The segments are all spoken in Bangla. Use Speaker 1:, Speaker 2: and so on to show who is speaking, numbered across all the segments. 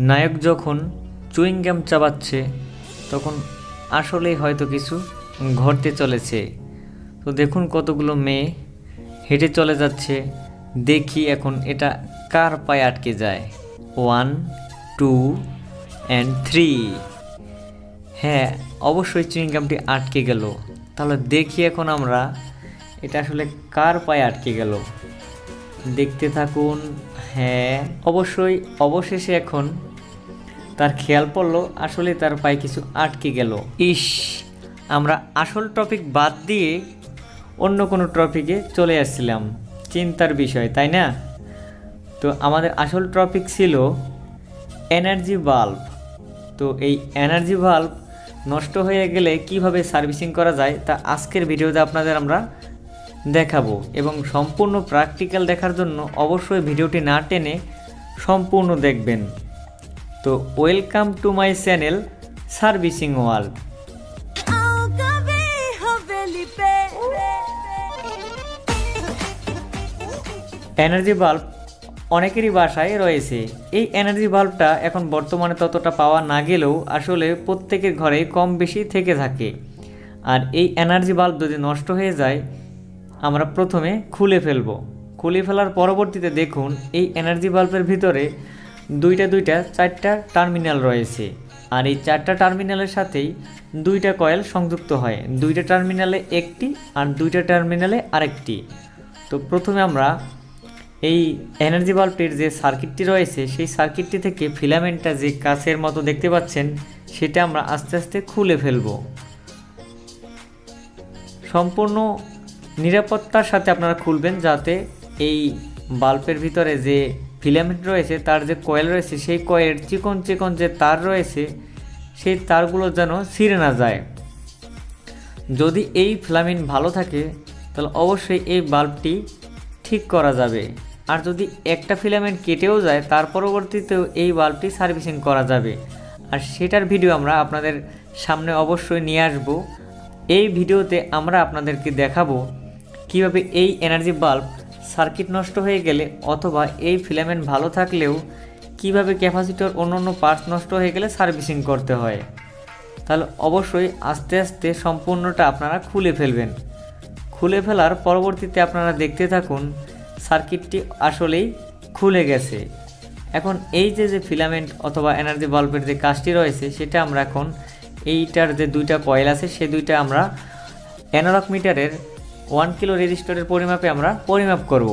Speaker 1: নায়ক যখন চুইং গাম চাবাচ্ছে তখন আসলেই হয়তো কিছু ঘটতে চলেছে। তো দেখুন কতগুলো মেয়ে হেঁটে চলে যাচ্ছে। দেখি এখন এটা কার পায়ে আটকে যায়। 1 2 and 3। হ্যাঁ, অবশ্যই চুইং গামটি আটকে গেল। তাহলে দেখি এখন আমরা এটা আসলে কার পায়ে আটকে গেল। দেখতে থাকুন। হ্যাঁ, অবশেষে এখন তার খেয়াল পড়লো আসলে তার পায়ে কিছু আটকে গেল। ইস, আমরা আসল টপিক বাদ দিয়ে অন্য কোনো টপিকে চলে আসছিলাম। চিন্তার বিষয়, তাই না? তো আমাদের আসল টপিক ছিল এনার্জি বাল্ব। তো এই এনার্জি বাল্ব নষ্ট হয়ে গেলে কিভাবে সার্ভিসিং করা যায় তা আজকের ভিডিওতে আপনাদের আমরা দেখাবো, এবং সম্পূর্ণ প্র্যাকটিক্যাল দেখার জন্য অবশ্যই ভিডিওটি না টেনে সম্পূর্ণ দেখবেন। তো welcome to my channel servicing world. Energy bulb অনেকেরই বাসায় রয়েছে। এই এনার্জি বাল্বটা এখন বর্তমানে ততটা পাওয়া না গেলেও আসলে প্রত্যেকের ঘরে কম বেশি থেকে থাকে। আর এই এনার্জি বাল্ব যদি নষ্ট হয়ে যায় আমরা প্রথমে খুলে ফেলার পরবর্তীতে দেখুন এই এনার্জি বাল্বের ভিতরে চারটা টার্মিনাল রয়েছে। আর এই চারটা টার্মিনালের সাথেই দুইটা কয়েল সংযুক্ত হয়। দুইটা টার্মিনালে একটি আর দুইটা টার্মিনালে আরেকটি। তো প্রথমে আমরা এই এনার্জি বাল্বটির যে সার্কিটটি রয়েছে সেই সার্কিটটি থেকে ফিলামেন্টটা যে কাচের মতো দেখতে পাচ্ছেন সেটা আমরা আস্তে আস্তে খুলে ফেলব। সম্পূর্ণ নিরাপত্তার সাথে আপনারা খুলবেন, যাতে এই বাল্বের ভিতরে যে ফিলামেন্ট রয়েছে তার যে কয়েল রয়েছে সেই কয়েলের চিকন চিকন যে তার রয়েছে সেই তারগুলো যেন ছিঁড়ে না যায়। যদি এই ফিলামেন্ট ভালো থাকে তাহলে অবশ্যই এই বাল্বটি ঠিক করা যাবে। আর যদি একটা ফিলামেন্ট কেটেও যায় তার পরবর্তীতেও এই বাল্বটি সার্ভিসিং করা যাবে। আর সেটার ভিডিও আমরা আপনাদের সামনে অবশ্যই নিয়ে আসব। এই ভিডিওতে আমরা আপনাদেরকে দেখাবো কিভাবে এই এনার্জি বাল্ব সার্কিট নষ্ট হয়ে গেলে অথবা এই ফিলামেন্ট ভালো থাকলেও কিভাবে ক্যাপাসিটর অন্য পার্টস নষ্ট হয়ে গেলে সার্ভিসিং করতে হয়। তাহলে অবশ্যই আস্তে আস্তে সম্পূর্ণটা আপনারা খুলে ফেলবেন। খুলে ফেলার পরবর্তীতে আপনারা দেখতে থাকুন সার্কিটটি আসলেই খুলে গেছে। এখন এই যে ফিলামেন্ট অথবা এনার্জি বাল্বের যে কাজটি রয়েছে সেটা আমরা এখন এইটার যে দুইটা কয়েল আছে সে দুইটা আমরা অ্যানালগ মিটারের 1 কিলো রেজিস্টরের পরিমাপে আমরা পরিমাপ করব।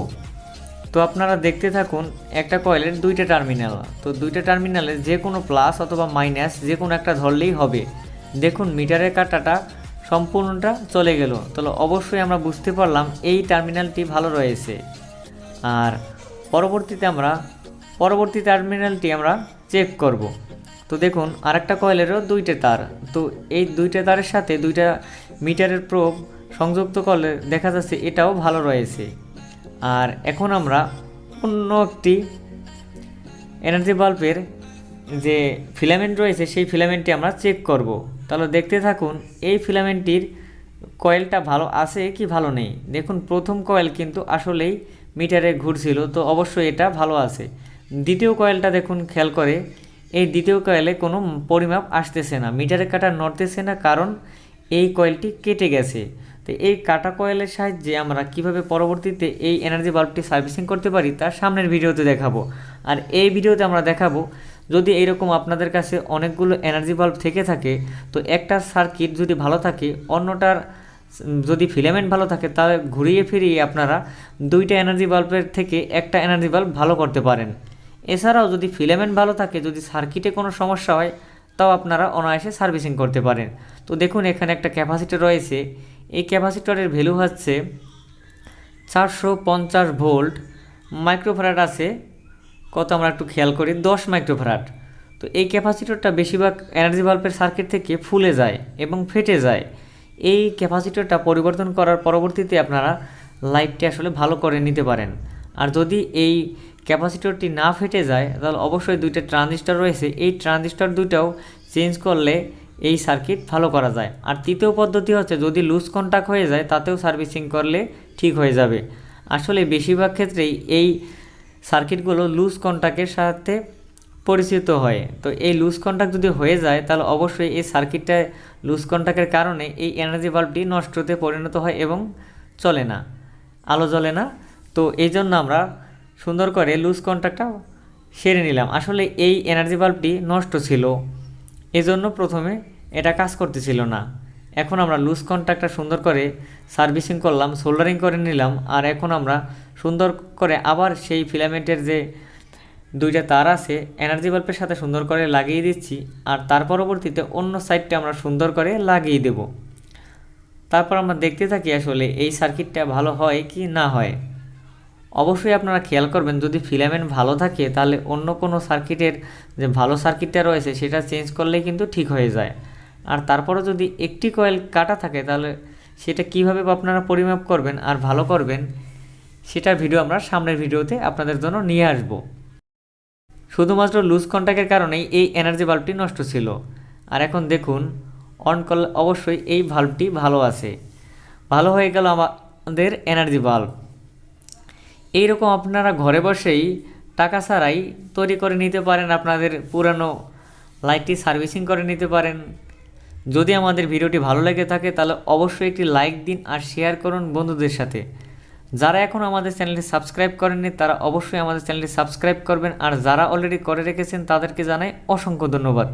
Speaker 1: তো আপনারা দেখতে থাকুন একটা কয়েলের দুইটা টার্মিনাল। তো দুইটা টার্মিনালে যে কোনো প্লাস অথবা মাইনাস যে কোনো একটা ধরলেই হবে। দেখুন মিটারের কাঁটাটা সম্পূর্ণটা চলে গেল। তাহলে অবশ্যই আমরা বুঝতে পারলাম এই টার্মিনালটি ভালো রয়েছে। আর পরবর্তী টার্মিনালটি আমরা চেক করব। তো দেখুন আরেকটা কয়েলেরও দুইটা তার। তো এই দুইটা তারের সাথে দুইটা মিটারের প্রোব সংযুক্ত করলে দেখা যাচ্ছে এটাও ভালো রয়েছে। আর এখন আমরা অন্য একটি এনার্জি বাল্বের যে ফিলামেন্ট রয়েছে সেই ফিলামেন্টটি আমরা চেক করব। তাহলে দেখতে থাকুন এই ফিলামেন্টটির কয়েলটা ভালো আছে কি ভালো নেই। দেখুন প্রথম কয়েল কিন্তু আসলেই মিটারে ঘুরছিল, তো অবশ্যই এটা ভালো আছে। দ্বিতীয় কয়েলটা দেখুন খেয়াল করে, এই দ্বিতীয় কয়েলে কোনো পরিমাপ আসতেছে না, মিটারের কাঁটা নড়তেছে না, কারণ এই কয়েলটি কেটে গেছে। তো এই কাটা কয়েলের সাহায্যে আমরা কিভাবে পরবর্তীতে এই এনার্জি বাল্বটি সার্ভিসিং করতে পারি তার সামনের ভিডিওতে দেখাবো। আর এই ভিডিওতে আমরা দেখাবো যদি এইরকম আপনাদের কাছে অনেকগুলো এনার্জি বাল্ব থেকে থাকে তো একটা সার্কিট যদি ভালো থাকে অন্যটার যদি ফিলামেন্ট ভালো থাকে তাহলে ঘুরিয়ে ফিরিয়ে আপনারা দুইটা এনার্জি বাল্বের থেকে একটা এনার্জি বাল্ব ভালো করতে পারেন। এছাড়াও যদি ফিলামেন্ট ভালো থাকে, যদি সার্কিটে কোনো সমস্যা হয় তাও আপনারা অনায়াসে সার্ভিসিং করতে পারেন। তো দেখুন এখানে একটা ক্যাপাসিটর রয়েছে। এই ক্যাপাসিটরের ভ্যালু হচ্ছে 450 ভোল্ট। মাইক্রোফ্যারাড আছে কত আমরা একটু খেয়াল করি, 10 মাইক্রোফ্যারাড। তো এই ক্যাপাসিটরটা বেশিরভাগ এনার্জি বাল্বের সার্কিট থেকে ফুলে যায় এবং ফেটে যায়। এই ক্যাপাসিটরটা পরিবর্তন করার পরবর্তীতে আপনারা লাইটটি আসলে ভালো করে নিতে পারেন। আর যদি এই ক্যাপাসিটরটি না ফেটে যায় তাহলে অবশ্যই দুইটা ট্রানজিস্টর রয়েছে, এই ট্রানজিস্টর দুইটাও চেঞ্জ করলে এই সার্কিট ভালো করা যায়। আর তৃতীয় পদ্ধতি হচ্ছে যদি লুজ কন্টাক্ট হয়ে যায় তাতেও সার্ভিসিং করলে ঠিক হয়ে যাবে। আসলে বেশিরভাগ ক্ষেত্রেই এই সার্কিটগুলো লুজ কন্টাক্টের সাথে পরিচিত হয়। তো এই লুজ কন্ট্যাক্ট যদি হয়ে যায় তাহলে অবশ্যই এই সার্কিটটায় লুজ কন্ট্যাক্টের কারণে এই এনার্জি বাল্বটি নষ্টতে পরিণত হয় এবং চলে না, আলো জ্বলে না। তো এই জন্য আমরা সুন্দর করে লুজ কন্ট্যাক্টটা সেরে নিলাম। আসলে এই এনার্জি বাল্বটি নষ্ট ছিল, এজন্য প্রথমে এটা কাজ করতেছিল না। এখন আমরা লুজ কন্ট্যাক্টটা সুন্দর করে সার্ভিসিং করলাম, সোল্ডারিং করে নিলাম। আর এখন আমরা সুন্দর করে আবার সেই ফিলামেন্টের যে দুইটা তার আছে এনার্জি বাল্বের সাথে সুন্দর করে লাগিয়ে দিচ্ছি। আর তার পরবর্তীতে অন্য সাইডটা আমরা সুন্দর করে লাগিয়ে দেব। তারপর আমরা দেখতে থাকি আসলে এই সার্কিটটা ভালো হয় কি না হয়। অবশ্যই আপনারা খেয়াল করবেন, যদি ফিলামেন্ট ভালো থাকে তাহলে অন্য কোনো সার্কিটের যে ভালো সার্কিটটা রয়েছে সেটা চেঞ্জ করলেই কিন্তু ঠিক হয়ে যায়। আর তারপরে যদি একটি কয়েল কাটা থাকে তাহলে সেটা কীভাবে আপনারা পরিমাপ করবেন আর ভালো করবেন সেটার ভিডিও আমরা সামনের ভিডিওতে আপনাদের জন্য নিয়ে আসব। শুধুমাত্র লুজ কন্ট্যাক্টের কারণেই এই এনার্জি বাল্বটি নষ্ট ছিল। আর এখন দেখুন অন করলে অবশ্যই এই বাল্বটি ভালো আছে, ভালো হয়ে গেল আমাদের এনার্জি বাল্ব। এইরকম আপনারা ঘরে বসেই টাকা ছাড়াই তৈরি করে নিতে পারেন, আপনাদের পুরানো লাইটটি সার্ভিসিং করে নিতে পারেন। যদি আমাদের ভিডিওটি ভালো লেগে থাকে তাহলে অবশ্যই একটি লাইক দিন আর শেয়ার করুন বন্ধুদের সাথে। যারা এখন আমাদের চ্যানেলটি সাবস্ক্রাইব করেননি তারা অবশ্যই আমাদের চ্যানেলটি সাবস্ক্রাইব করবেন। আর যারা অলরেডি করে রেখেছেন তাদেরকে জানাই অসংখ্য ধন্যবাদ।